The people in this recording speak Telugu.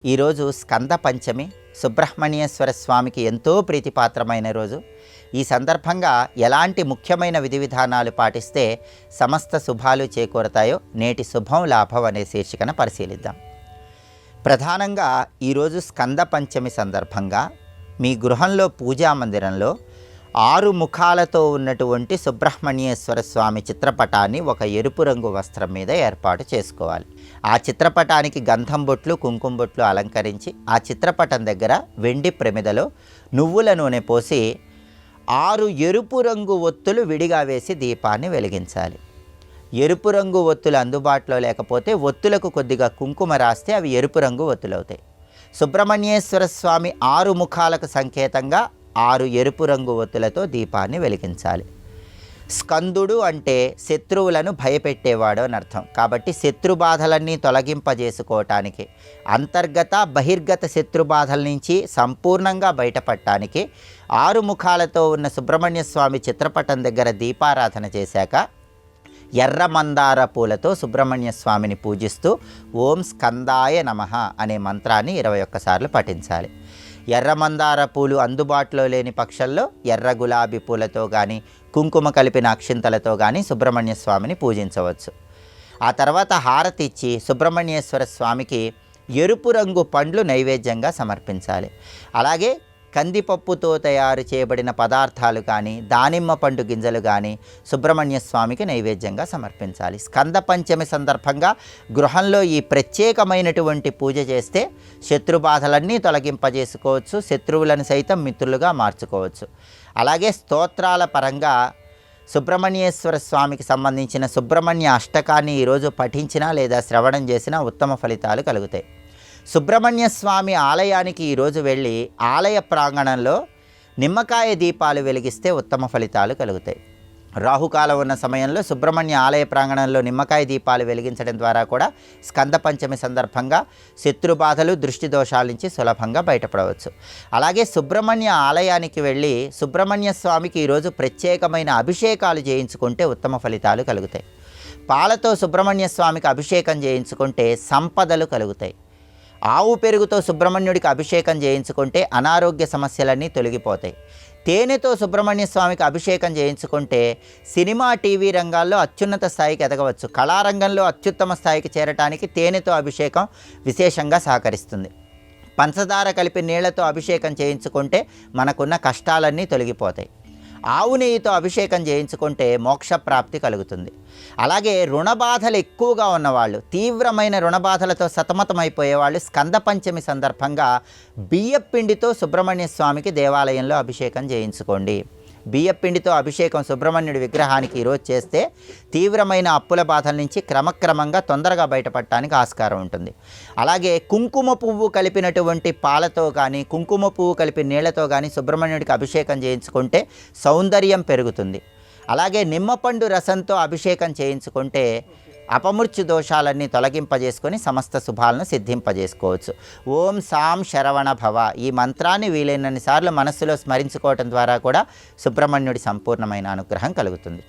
ఈరోజు స్కంద పంచమి సుబ్రహ్మణ్యేశ్వర స్వామికి ఎంతో ప్రీతిపాత్రమైన రోజు. ఈ సందర్భంగా ఎలాంటి ముఖ్యమైన విధి విధానాలు పాటిస్తే సమస్త శుభాలు చేకూరతాయో నేటి శుభం లాభం అనే శీర్షికన పరిశీలిద్దాం. ప్రధానంగా ఈరోజు స్కంద పంచమి సందర్భంగా మీ గృహంలో పూజా మందిరంలో 6 ముఖాలతో ఉన్నటువంటి సుబ్రహ్మణ్యేశ్వర స్వామి చిత్రపటాన్ని ఒక ఎరుపు రంగు వస్త్రం మీద ఏర్పాటు చేసుకోవాలి. ఆ చిత్రపటానికి గంధం బొట్లు, కుంకుమ బొట్లు అలంకరించి ఆ చిత్రపటం దగ్గర వెండి ప్రమిదలో నువ్వుల నూనె పోసి 6 ఎరుపు రంగు ఒత్తులు విడిగా వేసి దీపాన్ని వెలిగించాలి. ఎరుపు రంగు ఒత్తులు అందుబాటులో లేకపోతే ఒత్తులకు కొద్దిగా కుంకుమ రాస్తే అవి ఎరుపు రంగు ఒత్తులు అవుతాయి. సుబ్రహ్మణ్యేశ్వర స్వామి 6 ముఖాలకు సంకేతంగా 6 ఎరుపు రంగు ఒత్తులతో దీపాన్ని వెలిగించాలి. స్కందుడు అంటే శత్రువులను భయపెట్టేవాడు అని అర్థం. కాబట్టి శత్రుబాధలన్నీ తొలగింపజేసుకోవటానికి, అంతర్గత బహిర్గత శత్రుబాధల నుంచి సంపూర్ణంగా బయటపడటానికి 6 ముఖాలతో ఉన్న సుబ్రహ్మణ్య స్వామి చిత్రపటం దగ్గర దీపారాధన చేశాక ఎర్ర మందార పూలతో సుబ్రహ్మణ్య స్వామిని పూజిస్తూ ఓం స్కందాయ నమః అనే మంత్రాన్ని 21 సార్లు పఠించాలి. ఎర్ర మందార పూలు అందుబాటులో లేని పక్షంలో ఎర్ర గులాబీ పూలతో కానీ కుంకుమ కలిపిన అక్షింతలతో కానీ సుబ్రహ్మణ్య స్వామిని పూజించవచ్చు. ఆ తర్వాత హారతి ఇచ్చి సుబ్రహ్మణ్యేశ్వర స్వామికి ఎరుపు రంగు పండ్లు నైవేద్యంగా సమర్పించాలి. అలాగే కందిపప్పుతో తయారు చేయబడిన పదార్థాలు కానీ దానిమ్మ పండు గింజలు కానీ సుబ్రహ్మణ్య స్వామికి నైవేద్యంగా సమర్పించాలి. స్కంద పంచమి సందర్భంగా గృహంలో ఈ ప్రత్యేకమైనటువంటి పూజ చేస్తే శత్రుబాధలన్నీ తొలగింపజేసుకోవచ్చు, శత్రువులను సైతం మిత్రులుగా మార్చుకోవచ్చు. అలాగే స్తోత్రాల పరంగా సుబ్రహ్మణ్యేశ్వర స్వామికి సంబంధించిన సుబ్రహ్మణ్య అష్టకాన్ని ఈరోజు పఠించినా లేదా శ్రవణం చేసినా ఉత్తమ ఫలితాలు కలుగుతాయి. సుబ్రహ్మణ్య స్వామి ఆలయానికి ఈరోజు వెళ్ళి ఆలయ ప్రాంగణంలో నిమ్మకాయ దీపాలు వెలిగిస్తే ఉత్తమ ఫలితాలు కలుగుతాయి. రాహుకాలం ఉన్న సమయంలో సుబ్రహ్మణ్య ఆలయ ప్రాంగణంలో నిమ్మకాయ దీపాలు వెలిగించడం ద్వారా కూడా స్కంద పంచమి సందర్భంగా శత్రుబాధలు, దృష్టి దోషాల నుంచి సులభంగా బయటపడవచ్చు. అలాగే సుబ్రహ్మణ్య ఆలయానికి వెళ్ళి సుబ్రహ్మణ్య స్వామికి ఈరోజు ప్రత్యేకమైన అభిషేకాలు చేయించుకుంటే ఉత్తమ ఫలితాలు కలుగుతాయి. పాలతో సుబ్రహ్మణ్య స్వామికి అభిషేకం చేయించుకుంటే సంపదలు కలుగుతాయి. ఆవు పెరుగుతో సుబ్రహ్మణ్యుడికి అభిషేకం చేయించుకుంటే అనారోగ్య సమస్యలన్నీ తొలగిపోతాయి. తేనెతో సుబ్రహ్మణ్య స్వామికి అభిషేకం చేయించుకుంటే సినిమా, టీవీ రంగాల్లో అత్యున్నత స్థాయికి ఎదగవచ్చు. కళారంగంలో అత్యుత్తమ స్థాయికి చేరటానికి తేనెతో అభిషేకం విశేషంగా సహకరిస్తుంది. పంచదార కలిపి నీళ్లతో అభిషేకం చేయించుకుంటే మనకున్న కష్టాలన్నీ తొలగిపోతాయి. ఆవు నెయ్యితో అభిషేకం చేయించుకుంటే మోక్షప్రాప్తి కలుగుతుంది. అలాగే రుణబాధలు ఎక్కువగా ఉన్నవాళ్ళు, తీవ్రమైన రుణబాధలతో సతమతమైపోయేవాళ్ళు స్కంద పంచమి సందర్భంగా బియ్యపిండితో సుబ్రహ్మణ్య స్వామికి దేవాలయంలో అభిషేకం చేయించుకోండి. బియ్యపిండితో అభిషేకం సుబ్రహ్మణ్యుడి విగ్రహానికి ఈరోజు చేస్తే తీవ్రమైన అప్పుల బాధల నుంచి క్రమక్రమంగా తొందరగా బయటపడటానికి ఆస్కారం ఉంటుంది. అలాగే కుంకుమ పువ్వు కలిపినటువంటి పాలతో కానీ కుంకుమ పువ్వు కలిపి నీళ్లతో కానీ సుబ్రహ్మణ్యుడికి అభిషేకం చేయించుకుంటే సౌందర్యం పెరుగుతుంది. అలాగే నిమ్మపండు రసంతో అభిషేకం చేయించుకుంటే అపమృత్యు దోషాలన్నీ తొలగింపజేసుకొని సమస్త శుభాలను సిద్ధింపజేసుకోవచ్చు. ఓం సాం శరవణ భవ ఈ మంత్రాన్ని వీలైనన్ని సార్లు మనస్సులో స్మరించుకోవటం ద్వారా కూడా సుబ్రహ్మణ్యుడి సంపూర్ణమైన అనుగ్రహం కలుగుతుంది.